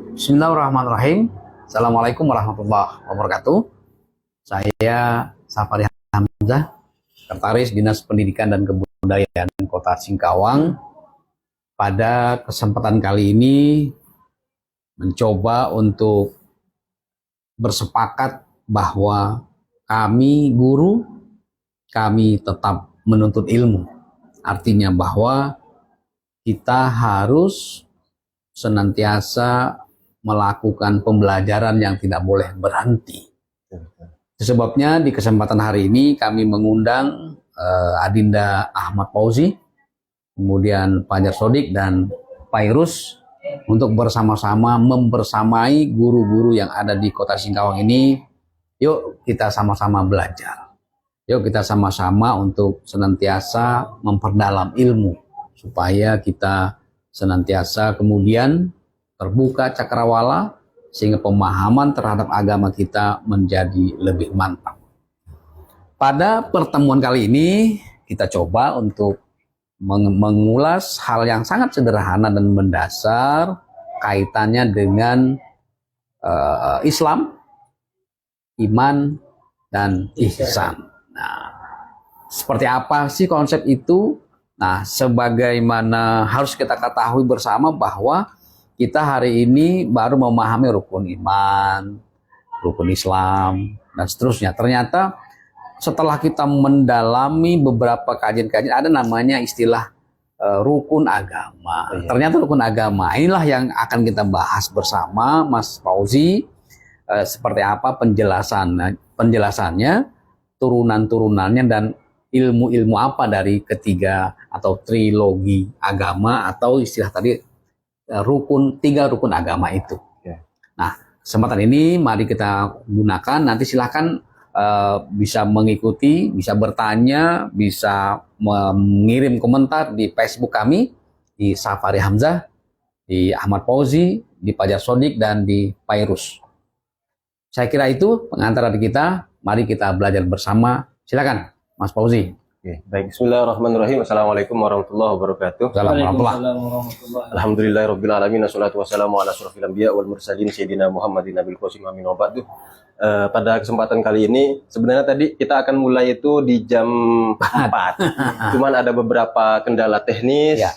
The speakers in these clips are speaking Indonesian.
Bismillahirrahmanirrahim. Assalamualaikum warahmatullahi wabarakatuh. Saya Safari Hamzah, Sekretaris Dinas Pendidikan dan Kebudayaan Kota Singkawang. Pada kesempatan kali ini mencoba untuk bersepakat bahwa kami guru, kami tetap menuntut ilmu. Artinya bahwa kita harus senantiasa melakukan pembelajaran yang tidak boleh berhenti. Sebabnya di kesempatan hari ini kami mengundang Adinda Ahmad Fauzi, kemudian Fajar Sodik dan Pairus untuk bersama-sama membersamai guru-guru yang ada di Kota Singkawang ini. Yuk kita sama-sama belajar. Yuk kita sama-sama untuk senantiasa memperdalam ilmu supaya kita senantiasa kemudian terbuka cakrawala sehingga pemahaman terhadap agama kita menjadi lebih mantap. Pada pertemuan kali ini kita coba untuk mengulas hal yang sangat sederhana dan mendasar kaitannya dengan Islam, iman, dan ihsan. Nah, seperti apa sih konsep itu? Nah, sebagaimana harus kita ketahui bersama bahwa kita hari ini baru memahami rukun iman, rukun Islam, dan seterusnya. Ternyata setelah kita mendalami beberapa kajian-kajian, ada namanya istilah rukun agama. Ternyata rukun agama inilah yang akan kita bahas bersama Mas Fauzi. Seperti apa penjelasannya, turunan-turunannya, dan ilmu-ilmu apa dari ketiga atau trilogi agama atau istilah tadi tiga rukun agama itu. Nah, kesempatan ini mari kita gunakan. Nanti silahkan bisa mengikuti, bisa bertanya, bisa mengirim komentar di Facebook kami, di Safari Hamzah, di Ahmad Fauzi, di Fajar Sodik, dan di Pairus. Saya kira itu pengantar dari kita. Mari kita belajar bersama. Silakan Mas Fauzi. Baik, bismillahirrahmanirrahim. Assalamualaikum warahmatullahi wabarakatuh. Alhamdulillahirabbil alamin, wassalatu wassalamu ala asyrofil anbiya wal mursalin sayyidina Muhammadin nabil qasim amin wa ba'du. Pada kesempatan kali ini sebenarnya tadi kita akan mulai itu di jam 4. Cuman ada beberapa kendala teknis. Ya.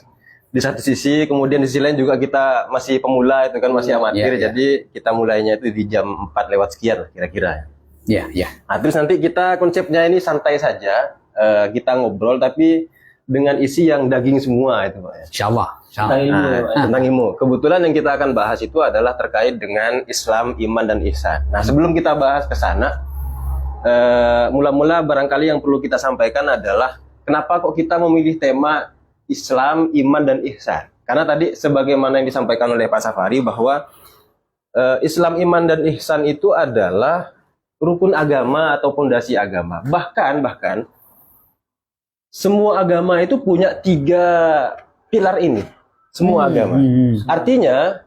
Di satu sisi, kemudian di sisi lain juga kita masih pemula itu kan, masih amatir. Jadi kita mulainya itu di jam 4 lewat sekian kira-kira. Ya. Nah, terus nanti kita konsepnya ini santai saja, kita ngobrol tapi dengan isi yang daging semua itu Pak. Insyaallah. Tentang ilmu. Kebetulan yang kita akan bahas itu adalah terkait dengan Islam, iman, dan ihsan. Nah, sebelum kita bahas ke sana, mula-mula barangkali yang perlu kita sampaikan adalah kenapa kok kita memilih tema Islam, iman, dan ihsan. Karena tadi sebagaimana yang disampaikan oleh Pak Safari bahwa Islam, iman, dan ihsan itu adalah rukun agama atau pondasi agama. Bahkan semua agama itu punya 3 pilar ini. Semua agama. Artinya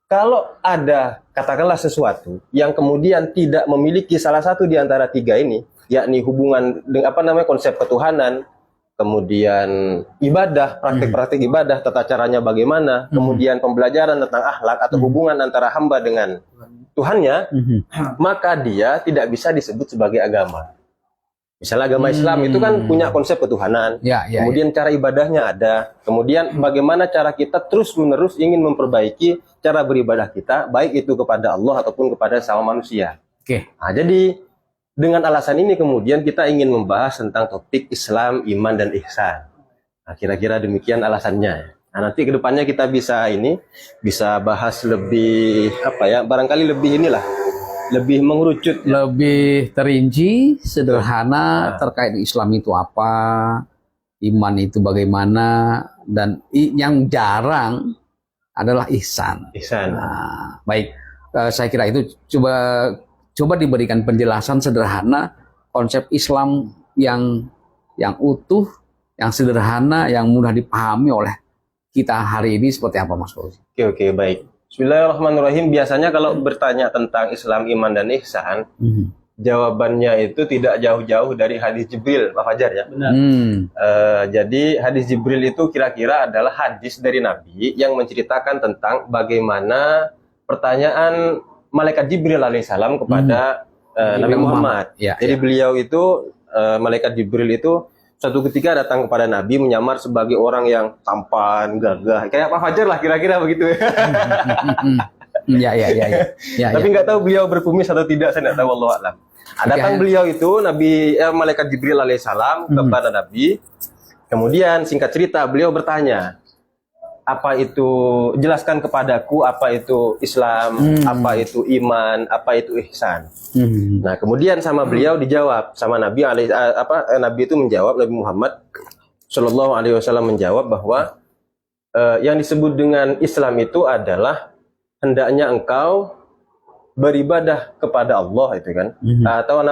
kalau ada katakanlah sesuatu yang kemudian tidak memiliki salah satu di antara 3 ini, yakni hubungan dengan konsep ketuhanan, kemudian ibadah, praktik-praktik ibadah, tata caranya bagaimana, kemudian pembelajaran tentang akhlak atau hubungan antara hamba dengan Tuhannya, maka dia tidak bisa disebut sebagai agama. Misalnya agama Islam itu kan punya konsep ketuhanan, kemudian cara ibadahnya ada, kemudian bagaimana cara kita terus-menerus ingin memperbaiki cara beribadah kita, baik itu kepada Allah ataupun kepada sama manusia. Nah, jadi dengan alasan ini kemudian kita ingin membahas tentang topik Islam, iman, dan ihsan. Nah, kira-kira demikian alasannya. Nah, nanti kedepannya kita bisa bahas lebih barangkali lebih mengerucut, lebih terinci, sederhana terkait Islam itu apa, iman itu bagaimana, dan yang jarang adalah ihsan. Nah, baik, saya kira itu coba diberikan penjelasan sederhana konsep Islam yang utuh, yang sederhana, yang mudah dipahami oleh kita hari ini seperti apa Mas Fauzi? Oke, baik. Bismillahirrahmanirrahim. Biasanya kalau bertanya tentang Islam, iman, dan ihsan, jawabannya itu tidak jauh-jauh dari hadis Jibril, Pak Fajar ya. Benar. Jadi hadis Jibril itu kira-kira adalah hadis dari Nabi yang menceritakan tentang bagaimana pertanyaan malaikat Jibril alaihissalam kepada Nabi Muhammad. Ya, Jadi beliau itu malaikat Jibril itu suatu ketika datang kepada Nabi menyamar sebagai orang yang tampan, gagah, kayak Pak Fajar lah kira-kira begitu. Ya. Tapi nggak tahu beliau berkumis atau tidak, saya nggak tahu, wallahu a'lam. Datang beliau itu malaikat Jibril alaihissalam kepada Nabi. Kemudian singkat cerita beliau bertanya, apa itu, jelaskan kepadaku apa itu Islam, apa itu iman, apa itu ihsan. Nah, kemudian sama beliau dijawab sama Nabi Nabi itu menjawab, Nabi Muhammad Shallallahu alaihi wasallam menjawab bahwa yang disebut dengan Islam itu adalah hendaknya engkau beribadah kepada Allah, itu kan, atau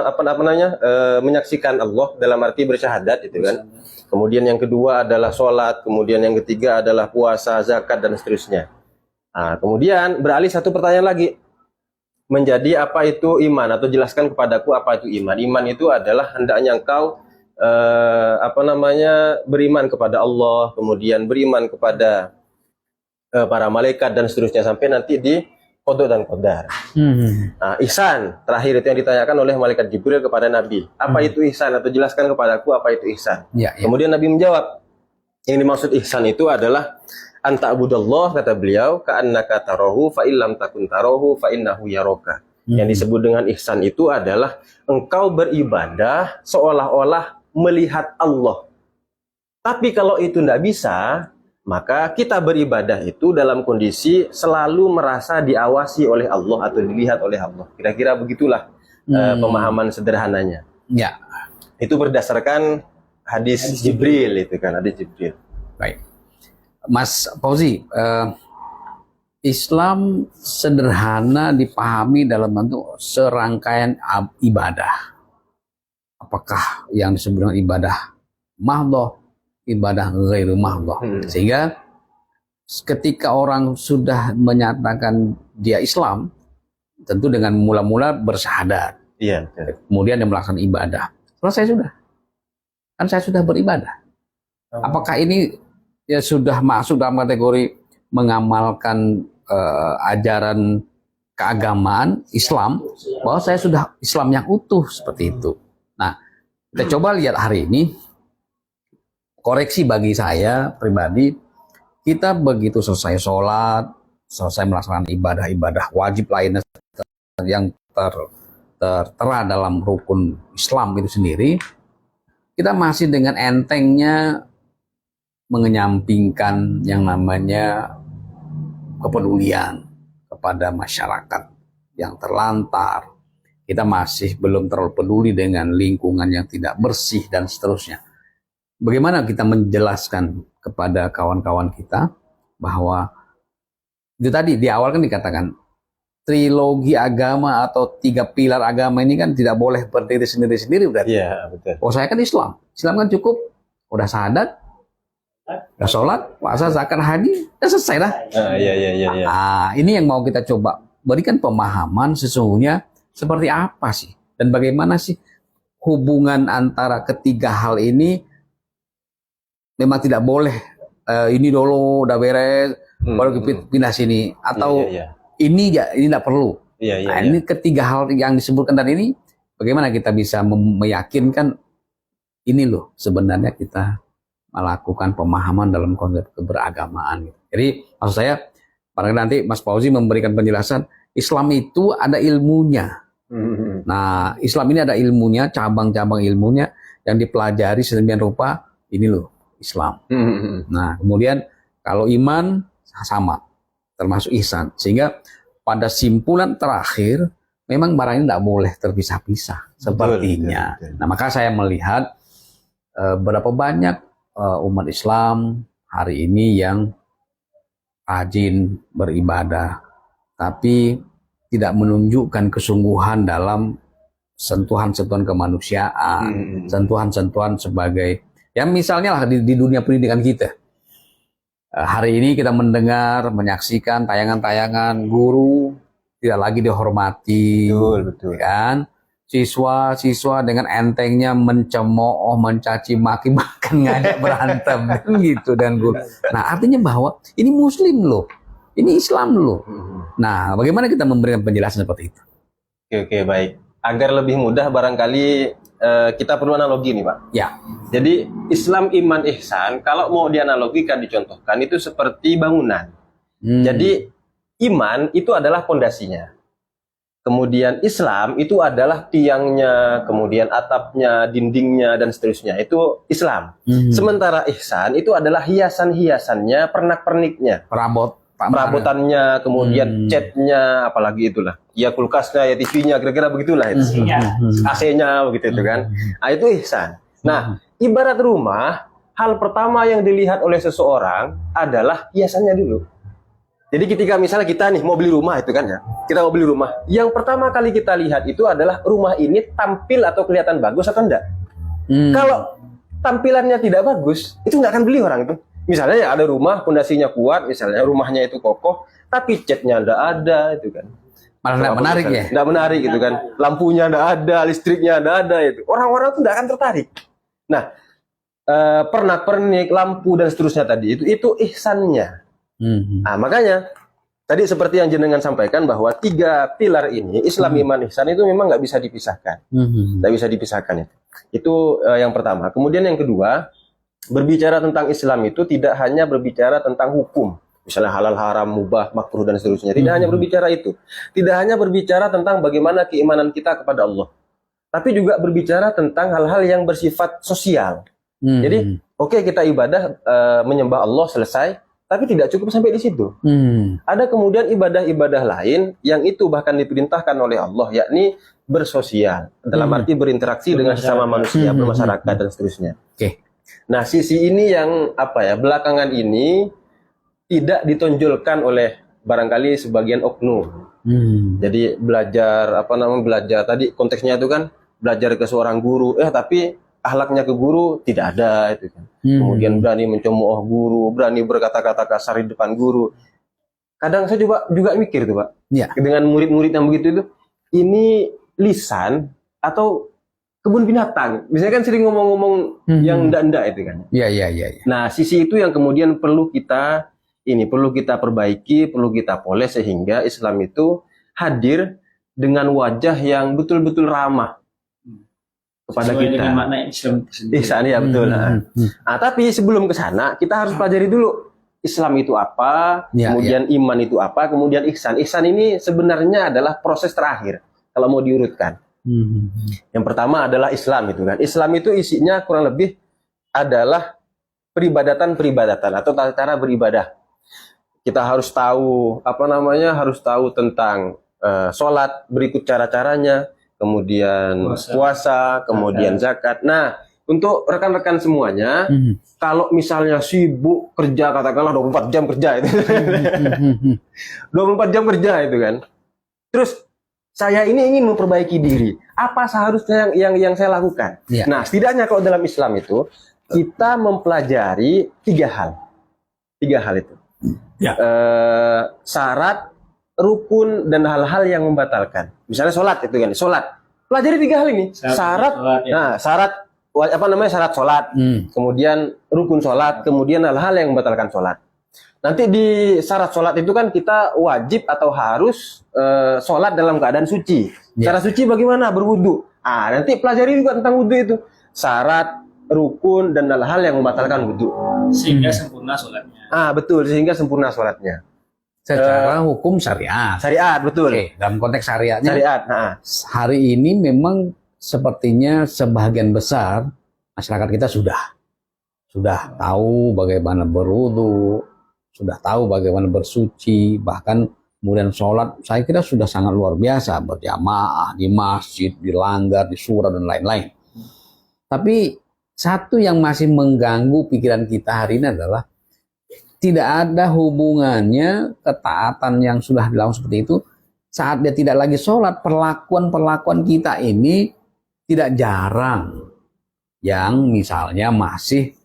menyaksikan Allah dalam arti bersyahadat, itu kan. Kemudian yang kedua adalah sholat, kemudian yang ketiga adalah puasa, zakat, dan seterusnya. Nah, kemudian beralih satu pertanyaan lagi, menjadi apa itu iman, atau jelaskan kepadaku apa itu iman. Iman itu adalah hendaknya engkau beriman kepada Allah, kemudian beriman kepada para malaikat dan seterusnya sampai nanti di qada dan qadar. Nah, ihsan terakhir itu yang ditanyakan oleh malaikat Jibril kepada Nabi. Apa itu ihsan, atau jelaskan kepadaku apa itu ihsan. Kemudian Nabi menjawab, yang dimaksud ihsan itu adalah anta'budallah, kata beliau, ka'annaka tarahu fa illam takun tarahu fa innahu yaraka. Yang disebut dengan ihsan itu adalah engkau beribadah seolah-olah melihat Allah. Tapi kalau itu tidak bisa, maka kita beribadah itu dalam kondisi selalu merasa diawasi oleh Allah atau dilihat oleh Allah. Kira-kira begitulah pemahaman sederhananya. Ya. Itu berdasarkan hadis Jibril, itu kan, hadis Jibril. Baik. Mas Fauzi, Islam sederhana dipahami dalam bentuk serangkaian ibadah. Apakah yang disebut dengan ibadah mahdhah, ibadah ghairu mahdhah. Sehingga ketika orang sudah menyatakan dia Islam, tentu dengan mula-mula bersyahadat. Iya. Kemudian dia melaksanakan ibadah. Selesai sudah. Kan saya sudah beribadah. Apakah ini ya sudah masuk dalam kategori mengamalkan ajaran keagamaan Islam, bahwa saya sudah Islam yang utuh seperti itu. Nah, kita coba lihat hari ini. Koreksi bagi saya pribadi, kita begitu selesai sholat, selesai melaksanakan ibadah-ibadah wajib lainnya yang tertera dalam rukun Islam itu sendiri, kita masih dengan entengnya mengenyampingkan yang namanya kepedulian kepada masyarakat yang terlantar. Kita masih belum terlalu peduli dengan lingkungan yang tidak bersih dan seterusnya. Bagaimana kita menjelaskan kepada kawan-kawan kita bahwa itu tadi di awal kan dikatakan trilogi agama atau 3 pilar agama ini kan tidak boleh berdiri sendiri-sendiri berarti. Iya, betul. Oh, saya kan Islam. Islam kan cukup udah syahadat, udah sholat, puasa, zakat, haji, udah selesai dah. Iya. Nah, ini yang mau kita coba berikan pemahaman sesungguhnya seperti apa sih dan bagaimana sih hubungan antara ketiga hal ini. Memang tidak boleh ini dulu udah beres baru pindah sini, atau ini tidak perlu. Ini ketiga hal yang disebutkan tadi ini, bagaimana kita bisa meyakinkan ini loh sebenarnya kita melakukan pemahaman dalam konsep keberagamaan. Jadi maksud saya, pada nanti Mas Fauzi memberikan penjelasan, Islam itu ada ilmunya. Nah, Islam ini ada ilmunya, cabang-cabang ilmunya yang dipelajari sedemikian rupa, ini loh Islam. Nah, kemudian kalau iman sama, termasuk ihsan. Sehingga pada simpulan terakhir, memang barang ini tidak boleh terpisah-pisah sepertinya. Betul. Nah, maka saya melihat berapa banyak umat Islam hari ini yang rajin beribadah, tapi tidak menunjukkan kesungguhan dalam sentuhan-sentuhan kemanusiaan, sentuhan-sentuhan sebagai ya misalnya lah di dunia pendidikan kita. Hari ini kita mendengar, menyaksikan tayangan-tayangan guru tidak lagi dihormati. Betul. Kan? Siswa-siswa dengan entengnya mencemooh, mencaci maki, bahkan ngajak berantem gitu dan guru. Nah, artinya bahwa ini muslim loh. Ini Islam dulu. Nah, bagaimana kita memberikan penjelasan seperti itu? Oke, baik. Agar lebih mudah barangkali kita perlu analogi nih Pak. Ya. Jadi Islam, iman, ihsan kalau mau dianalogikan, dicontohkan itu seperti bangunan. Jadi iman itu adalah pondasinya. Kemudian Islam itu adalah tiangnya, kemudian atapnya, dindingnya, dan seterusnya. Itu Islam. Sementara ihsan itu adalah hiasan-hiasannya, pernak-perniknya. Perabotannya, kemudian catnya, apalagi itulah. Ya kulkasnya, ya TV-nya, kira-kira begitulah itu. AC-nya, begitu itu kan. Nah, itu ihsan. Nah, ibarat rumah, hal pertama yang dilihat oleh seseorang adalah hiasannya dulu. Jadi ketika misalnya kita nih mau beli rumah itu kan ya, kita mau beli rumah, yang pertama kali kita lihat itu adalah rumah ini tampil atau kelihatan bagus atau enggak. Kalau tampilannya tidak bagus, itu nggak akan beli orang itu. Misalnya ya ada rumah, pondasinya kuat, misalnya rumahnya itu kokoh, tapi catnya enggak ada itu kan. Malah enggak menarik ya? Enggak menarik gitu kan. Lampunya enggak ada, listriknya enggak ada itu. Orang-orang tuh enggak akan tertarik. Nah, pernak-pernik, lampu dan seterusnya tadi itu ihsannya. Nah, makanya tadi seperti yang jenengan sampaikan bahwa 3 pilar ini, Islam, iman, ihsan itu memang nggak bisa dipisahkan. Nggak bisa dipisahkan itu. Itu yang pertama. Kemudian yang kedua, berbicara tentang Islam itu tidak hanya berbicara tentang hukum, misalnya halal, haram, mubah, makruh dan seterusnya. Tidak hanya berbicara itu. Tidak hanya berbicara tentang bagaimana keimanan kita kepada Allah, tapi juga berbicara tentang hal-hal yang bersifat sosial. Jadi, oke, kita ibadah menyembah Allah selesai, tapi tidak cukup sampai di situ. Ada kemudian ibadah-ibadah lain yang itu bahkan diperintahkan oleh Allah, yakni bersosial, dalam arti berinteraksi dengan sesama manusia, bermasyarakat dan seterusnya. Nah, sisi ini yang belakangan ini tidak ditonjolkan oleh barangkali sebagian oknum. Jadi belajar belajar tadi konteksnya itu kan belajar ke seorang guru, tapi akhlaknya ke guru tidak ada itu kan. Kemudian berani mencemooh guru, berani berkata-kata kasar di depan guru. Kadang saya juga mikir tuh Pak, dengan murid-murid yang begitu itu, ini lisan atau kebun binatang. Misalnya kan sering ngomong-ngomong yang ndak-ndak itu kan. Iya. Nah, sisi itu yang kemudian perlu kita perbaiki, perlu kita poles sehingga Islam itu hadir dengan wajah yang betul-betul ramah kepada sesuai kita. Dengan makna Islam Ihsan ya betul. Nah, tapi sebelum ke sana kita harus pelajari dulu Islam itu apa, kemudian iman itu apa, kemudian ihsan. Ihsan ini sebenarnya adalah proses terakhir kalau mau diurutkan. Yang pertama adalah Islam itu kan. Islam itu isinya kurang lebih adalah peribadatan atau cara beribadah. Kita harus tahu harus tahu tentang sholat, berikut cara-caranya, kemudian puasa, kemudian zakat. Nah, untuk rekan-rekan semuanya, kalau misalnya sibuk kerja, katakanlah 24 jam kerja itu. 24 jam kerja itu kan. Terus saya ini ingin memperbaiki diri. Apa seharusnya yang saya lakukan? Nah, setidaknya kalau dalam Islam itu kita mempelajari 3 hal. 3 hal itu. Syarat, rukun, dan hal-hal yang membatalkan. Misalnya sholat itu kan, sholat. Pelajari 3 hal ini. Syarat, syarat syarat sholat, kemudian rukun sholat, kemudian hal-hal yang membatalkan sholat. Nanti di syarat sholat itu kan kita wajib atau harus sholat dalam keadaan suci. Cara suci bagaimana? Berwudu. Nanti pelajari juga tentang wudu itu. Syarat, rukun, dan hal-hal yang membatalkan wudu. Sehingga sempurna sholatnya. Betul, sehingga sempurna sholatnya. Secara hukum syariat. Syariat, betul. Dalam konteks syariatnya. Syariat. Hari ini memang sepertinya sebagian besar masyarakat kita sudah tahu bagaimana berwudu, sudah tahu bagaimana bersuci, bahkan kemudian sholat saya kira sudah sangat luar biasa, berjamaah di masjid, di langgar, di surah dan lain-lain. Tapi satu yang masih mengganggu pikiran kita hari ini adalah tidak ada hubungannya ketaatan yang sudah dilakukan seperti itu saat dia tidak lagi sholat. Perlakuan kita ini tidak jarang yang misalnya masih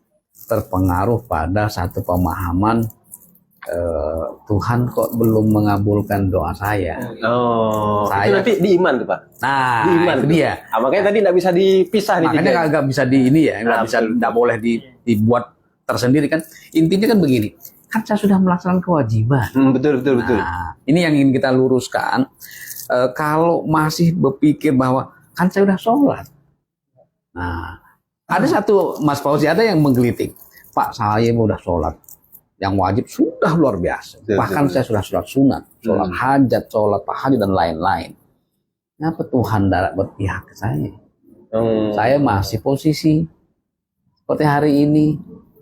terpengaruh pada satu pemahaman Tuhan kok belum mengabulkan doa saya. Itu nanti di iman tuh Pak. Nah, di iman itu dia. Makanya tadi nggak bisa dipisah nih. Makanya nggak bisa nggak boleh dibuat tersendiri kan. Intinya kan begini, kan saya sudah melaksanakan kewajiban. Betul, betul, betul. Nah, ini yang ingin kita luruskan. Kalau masih berpikir bahwa kan saya sudah sholat. Nah, ada satu Mas Fauzi, ada yang menggelitik. Pak, saya udah sholat. Yang wajib sudah luar biasa. Betul, Bahkan saya sudah sholat sunat, sholat hajat, sholat tahajud, dan lain-lain. Kenapa Tuhan tidak berpihak ke saya? Saya masih posisi seperti hari ini.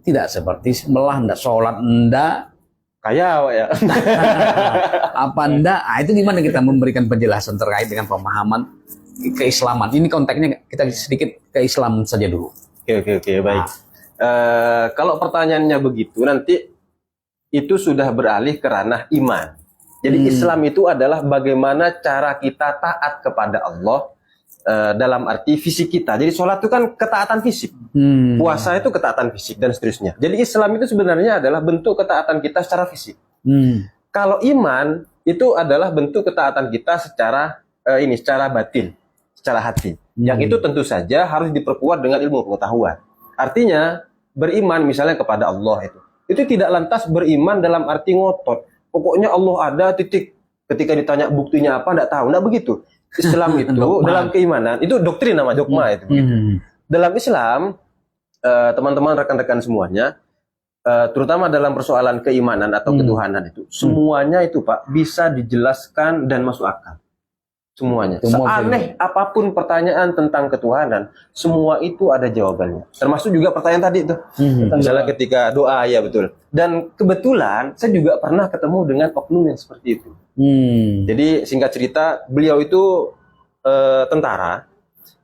Tidak seperti sebelah, tidak sholat, tidak. Kaya ya. Apa enggak? Nah, itu gimana kita memberikan penjelasan terkait dengan pemahaman keislaman. Ini konteksnya kita sedikit ke Islam saja dulu. Oke, baik. Kalau pertanyaannya begitu, nanti itu sudah beralih ke ranah iman. Jadi Islam itu adalah bagaimana cara kita taat kepada Allah dalam arti fisik kita. Jadi sholat itu kan ketaatan fisik, puasa itu ketaatan fisik dan seterusnya. Jadi Islam itu sebenarnya adalah bentuk ketaatan kita secara fisik. Kalau iman itu adalah bentuk ketaatan kita secara secara batin, secara hati. Yang itu tentu saja harus diperkuat dengan ilmu pengetahuan. Artinya beriman misalnya kepada Allah itu tidak lantas beriman dalam arti ngotot. Pokoknya Allah ada titik. Ketika ditanya buktinya apa, tidak tahu. Tidak begitu. Islam itu dalam keimanan itu doktrin, nama dogma itu. Dalam Islam, teman-teman rekan-rekan semuanya, terutama dalam persoalan keimanan atau ketuhanan itu, semuanya itu Pak bisa dijelaskan dan masuk akal. Semuanya. Seaneh apapun pertanyaan tentang ketuhanan, semua itu ada jawabannya. Termasuk juga pertanyaan tadi itu. Misalnya ketika doa, ya betul. Dan kebetulan saya juga pernah ketemu dengan oknum yang seperti itu. Jadi singkat cerita, beliau itu tentara,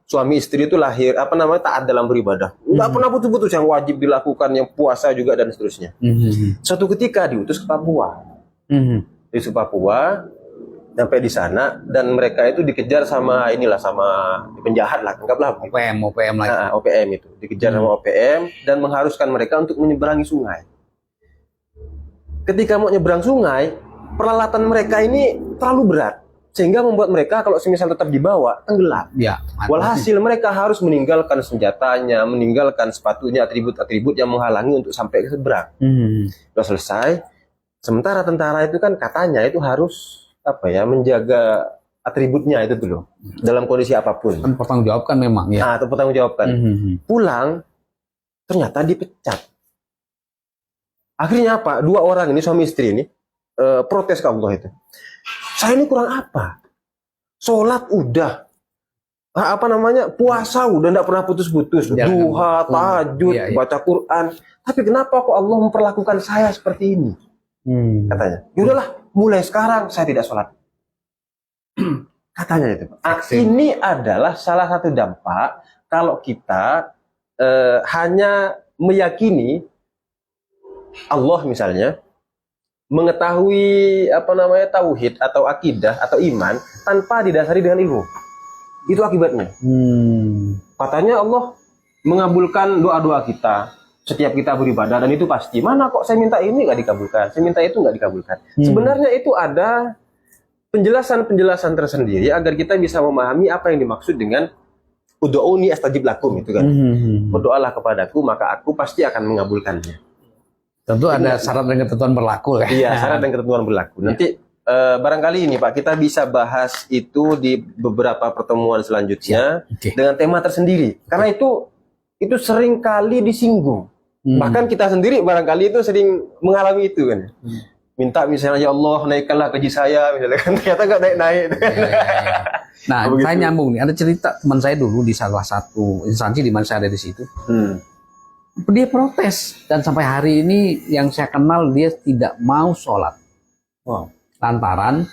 suami istri itu lahir taat dalam beribadah. Nggak pernah putus-putus, yang wajib dilakukan, yang puasa juga dan seterusnya. Suatu ketika diutus ke Papua. Diutus ke Papua, sampai di sana dan mereka itu dikejar sama penjahat lah, anggaplah OPM lagi. OPM itu dikejar sama OPM dan mengharuskan mereka untuk menyeberangi sungai. Ketika mau nyeberang sungai, peralatan mereka ini terlalu berat sehingga membuat mereka kalau semisal tetap dibawa tenggelam. Ya, walhasil mereka harus meninggalkan senjatanya, meninggalkan sepatunya, atribut-atribut yang menghalangi untuk sampai ke seberang. Sudah selesai. Sementara tentara itu kan katanya itu harus menjaga atributnya itu dulu dalam kondisi apapun. Kan pertanggungjawabkan memang ya. Atau pertanggungjawabkan. Pulang ternyata dipecat. Akhirnya apa? Dua orang ini suami istri ini protes ke Allah itu. Saya ini kurang apa? Sholat udah, puasa udah nggak pernah putus-putus, duha, tahajud, baca Quran. Tapi kenapa kok Allah memperlakukan saya seperti ini? Katanya. Yaudahlah, mulai sekarang saya tidak sholat. Katanya itu. Ini adalah salah satu dampak kalau kita hanya meyakini Allah misalnya, mengetahui tauhid atau akidah atau iman tanpa didasari dengan ilmu. Itu akibatnya. Katanya Allah mengabulkan doa-doa kita setiap kita beribadah, dan itu pasti. Mana kok saya minta ini nggak dikabulkan, saya minta itu nggak dikabulkan. Sebenarnya itu ada penjelasan-penjelasan tersendiri agar kita bisa memahami apa yang dimaksud dengan ud'uuni astajib lakum itu kan. Berdoalah kepadaku maka aku pasti akan mengabulkannya. Tentu ada syarat dan ketentuan berlaku ya. Iya, syarat dan ketentuan berlaku. Nanti barangkali ini Pak kita bisa bahas itu di beberapa pertemuan selanjutnya dengan tema tersendiri. Karena itu sering kali disinggung. Bahkan kita sendiri barangkali itu sering mengalami itu kan. Minta misalnya, ya Allah naikkanlah gaji saya misalnya kan, ternyata nggak naik-naik. Nah, saya nyambung nih. Ada cerita teman saya dulu di salah satu instansi di mana saya ada di situ. Dia protes dan sampai hari ini yang saya kenal dia tidak mau sholat. Lantaran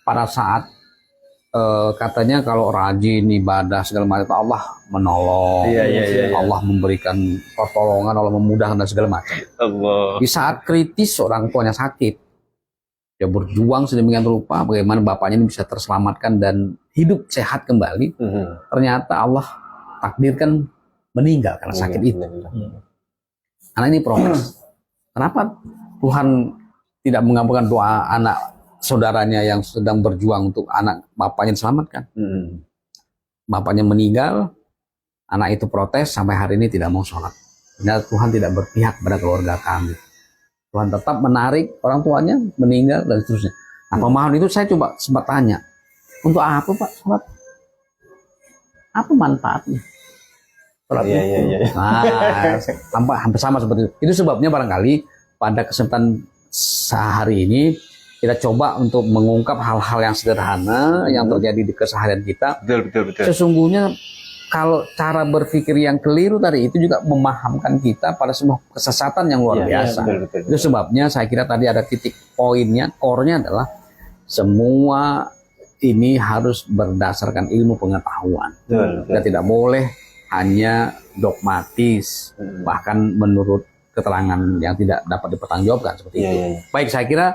pada saat katanya kalau rajin ibadah segala macam Allah menolong, Allah memberikan pertolongan, Allah memudahkan dan segala macam. Di saat kritis orang tuanya sakit, dia berjuang sedemikian rupa bagaimana bapaknya ini bisa terselamatkan dan hidup sehat kembali. Ternyata Allah takdirkan meninggal karena sakit itu. Karena ini proses. Kenapa Tuhan tidak mengabulkan doa anak saudaranya yang sedang berjuang untuk anak bapaknya diselamatkan? Bapaknya meninggal, anak itu protes sampai hari ini tidak mau sholat. Ternyata Tuhan tidak berpihak pada keluarga kami. Tuhan tetap menarik orang tuanya meninggal dan seterusnya. Nah, pemahaman itu saya coba sempat tanya, untuk apa Pak sholat? Apa manfaatnya? Sholat Iya, itu. iya, iya. Nah, hampir sama seperti itu. Itu sebabnya barangkali pada kesempatan sehari ini kita coba untuk mengungkap hal-hal yang sederhana yang terjadi di keseharian kita. Betul. Sesungguhnya kalau cara berpikir yang keliru tadi itu juga memahamkan kita pada semua kesesatan yang luar Iya, biasa. betul. Itu sebabnya saya kira tadi ada titik poinnya, core-nya adalah semua ini harus berdasarkan ilmu pengetahuan. Betul. Kita tidak boleh hanya dogmatis, bahkan menurut keterangan yang tidak dapat dipertanggungjawabkan seperti Iya, itu. iya, iya. Baik, saya kira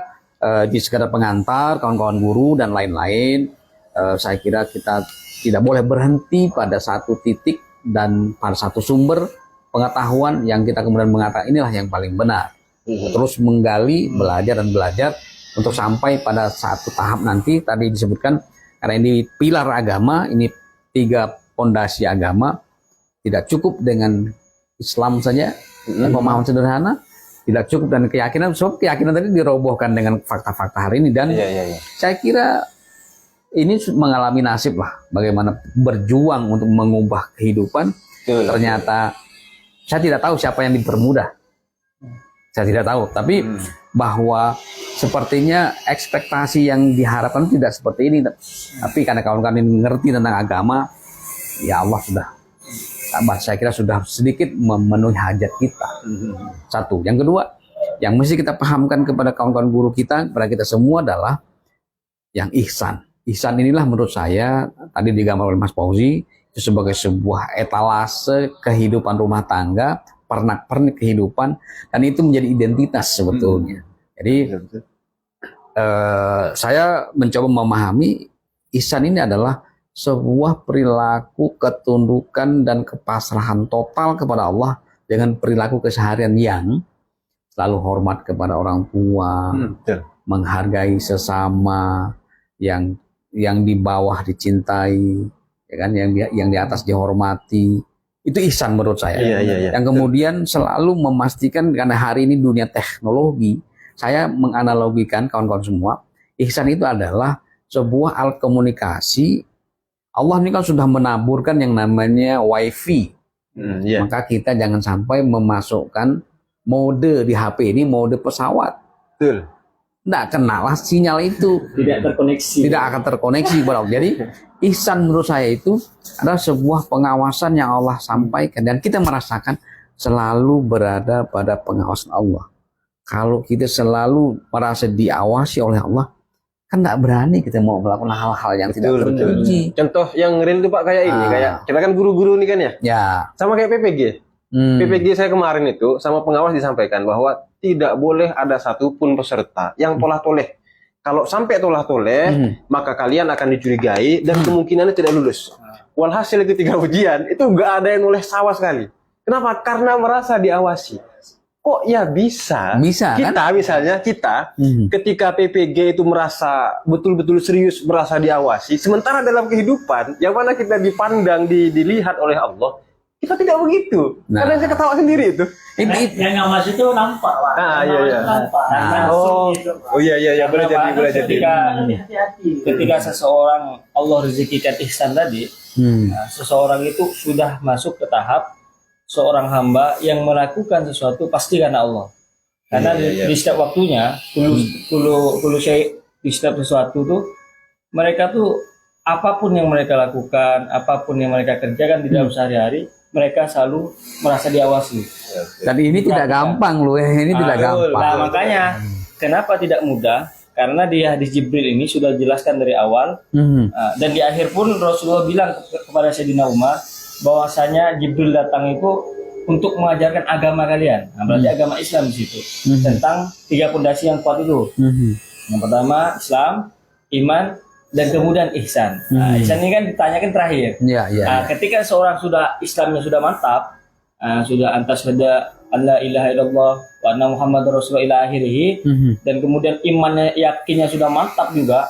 di sekadar pengantar, kawan-kawan guru dan lain-lain, saya kira kita tidak boleh berhenti pada satu titik dan pada satu sumber pengetahuan yang kita kemudian mengatakan inilah yang paling benar. Terus menggali, belajar dan belajar untuk sampai pada satu tahap nanti tadi disebutkan, karena ini pilar agama, ini 3 pondasi agama, tidak cukup dengan Islam saja, dan pemahaman sederhana, tidak cukup dan keyakinan, sebab keyakinan tadi dirobohkan dengan fakta-fakta hari ini. Dan Iya. saya kira ini mengalami nasib lah, bagaimana berjuang untuk mengubah kehidupan. Betul. Ternyata saya tidak tahu siapa yang dipermudah, saya tidak tahu, tapi bahwa sepertinya ekspektasi yang diharapkan tidak seperti ini. Tapi karena kawan-kawan ini mengerti tentang agama, ya Allah sudah, saya kira sudah sedikit memenuhi hajat kita. Satu, yang kedua, yang mesti kita pahamkan kepada kawan-kawan guru kita, kepada kita semua adalah yang ihsan. Ihsan inilah menurut saya tadi digambar oleh Mas Fauzi itu sebagai sebuah etalase kehidupan rumah tangga, pernak-pernik kehidupan, dan itu menjadi identitas sebetulnya. Jadi saya mencoba memahami ihsan ini adalah sebuah perilaku ketundukan dan kepasrahan total kepada Allah dengan perilaku keseharian yang selalu hormat kepada orang tua, menghargai sesama, yang di bawah dicintai, ya kan, yang di atas dihormati. Itu ihsan menurut saya. Iya. Yang kemudian selalu memastikan, karena hari ini dunia teknologi, saya menganalogikan kawan-kawan semua, ihsan itu adalah sebuah alat komunikasi. Allah ini kan sudah menaburkan yang namanya wifi. Maka kita jangan sampai memasukkan mode di HP ini mode pesawat. Betul. Nggak kenalah sinyal itu, tidak akan terkoneksi. Jadi ihsan menurut saya itu adalah sebuah pengawasan yang Allah sampaikan, dan kita merasakan selalu berada pada pengawasan Allah. Kalau kita selalu merasa diawasi oleh Allah, kan nggak berani kita mau melakukan hal-hal yang tidak terpuji. Contoh yang real itu Pak kayak ini, kayak kita kan guru-guru nih kan ya. Ya. Sama kayak PPG. PPG saya kemarin itu sama pengawas disampaikan bahwa tidak boleh ada satupun peserta yang tolah-toleh. Kalau sampai tolah-toleh, maka kalian akan dicurigai dan kemungkinannya tidak lulus. Walhasil itu 3 ujian, itu nggak ada yang nulis sama sekali. Kenapa? Karena merasa diawasi. Kok ya bisa kita kan? Misalnya kita ketika PPG itu merasa betul-betul serius, merasa diawasi, sementara dalam kehidupan yang mana kita dipandang, dilihat oleh Allah, kita tidak begitu. Kadang saya ketawa sendiri itu. Yang ngawas itu nampak, Pak. Iya. Nampak. Iya, boleh jadi. Ketika seseorang Allah rezekikan ihsan tadi, seseorang itu sudah masuk ke tahap seorang hamba yang melakukan sesuatu pasti karena Allah. Karena di setiap waktunya, kalau saya di setiap sesuatu tuh, mereka tuh apapun yang mereka lakukan, apapun yang mereka kerjakan di dalam sehari-hari, mereka selalu merasa diawasi. Dan ini tidak gampang loh, ini tidak gampang. Nah, makanya kenapa tidak mudah? Karena di hadis Jibril ini sudah dijelaskan dari awal, dan di akhir pun Rasulullah bilang kepada Sayyidina Umar bahwasanya Jibril datang itu untuk mengajarkan agama kalian. Nah, berarti agama Islam di situ tentang 3 pondasi yang kuat itu. Yang pertama Islam, iman, dan kemudian ihsan. Nah, ihsan ini kan ditanyakan terakhir. Ketika seorang sudah Islamnya sudah mantap, sudah antasyhada alla ilaha illallah wa anna muhammadar rasulullah ila akhirih, dan kemudian imannya, yakinnya sudah mantap juga,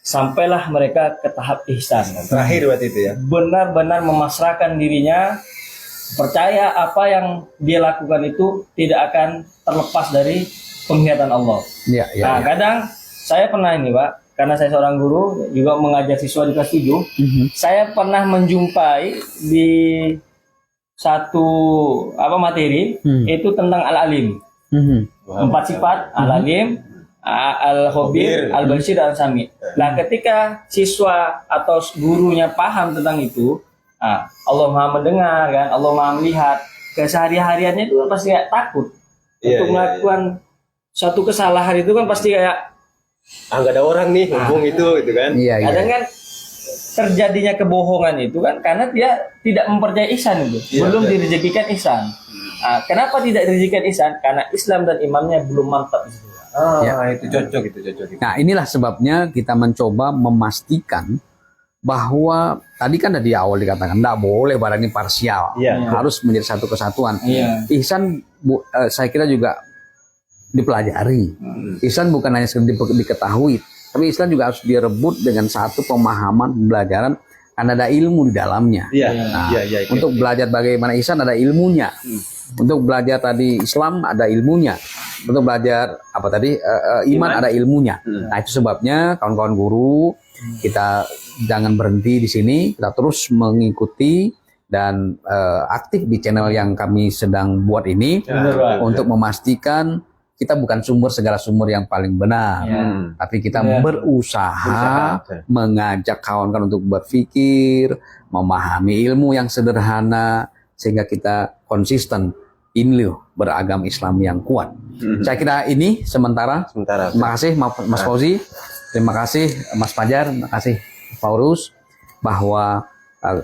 sampailah mereka ke tahap ihsan. Terakhir waktu itu ya. Benar-benar memasrahkan dirinya percaya apa yang dia lakukan itu tidak akan terlepas dari penglihatan Allah. Iya, iya. Nah, Iya. kadang saya pernah ini, Pak, karena saya seorang guru juga mengajar siswa di kelas 7, saya pernah menjumpai di satu materi itu tentang al-alim. Empat sifat al-alim, al-khabir, al-basir, dan al-sami. Nah, ketika siswa atau gurunya paham tentang itu, Allah Maha mendengar kan, Allah Maha melihat, kesehari-hariannya itu kan pasti kayak takut untuk melakukan suatu kesalahan itu kan pasti kayak nggak ada orang nih ngomong itu gitu kan. Iya, iya. kadang kan terjadinya kebohongan itu kan karena dia tidak mempercayai ihsan itu, belum direzekikan ihsan. Kenapa tidak direzekikan ihsan? Karena Islam dan imannya belum mantap di situ. Itu cocok itu. Nah, inilah sebabnya kita mencoba memastikan bahwa tadi kan dari awal dikatakan tidak boleh barang ini parsial, harus menjadi satu kesatuan. Ihsan saya kira juga dipelajari. Ihsan bukan hanya sekedar diketahui, tapi Islam juga harus direbut dengan satu pemahaman pembelajaran karena ada ilmu di dalamnya. Untuk belajar bagaimana ihsan ada ilmunya. Untuk belajar tadi Islam ada ilmunya. Untuk belajar iman ada ilmunya. Nah, itu sebabnya kawan-kawan guru kita jangan berhenti di sini, kita terus mengikuti dan aktif di channel yang kami sedang buat ini untuk memastikan kita bukan segala sumber yang paling benar, tapi kita berusaha mengajak kawan-kawan untuk berpikir, memahami ilmu yang sederhana, sehingga kita konsisten ini loh beragam Islam yang kuat. Saya kira ini sementara. Terima kasih Mas Fauzi, terima kasih Mas Fajar, terima kasih Faurus, bahwa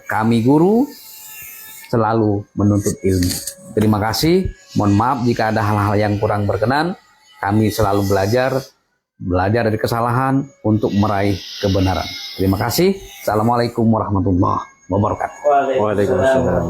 kami guru selalu menuntut ilmu. Terima kasih. Mohon maaf jika ada hal-hal yang kurang berkenan. Kami selalu belajar dari kesalahan untuk meraih kebenaran. Terima kasih. Assalamualaikum warahmatullahi wabarakatuh. Waalaikumsalam.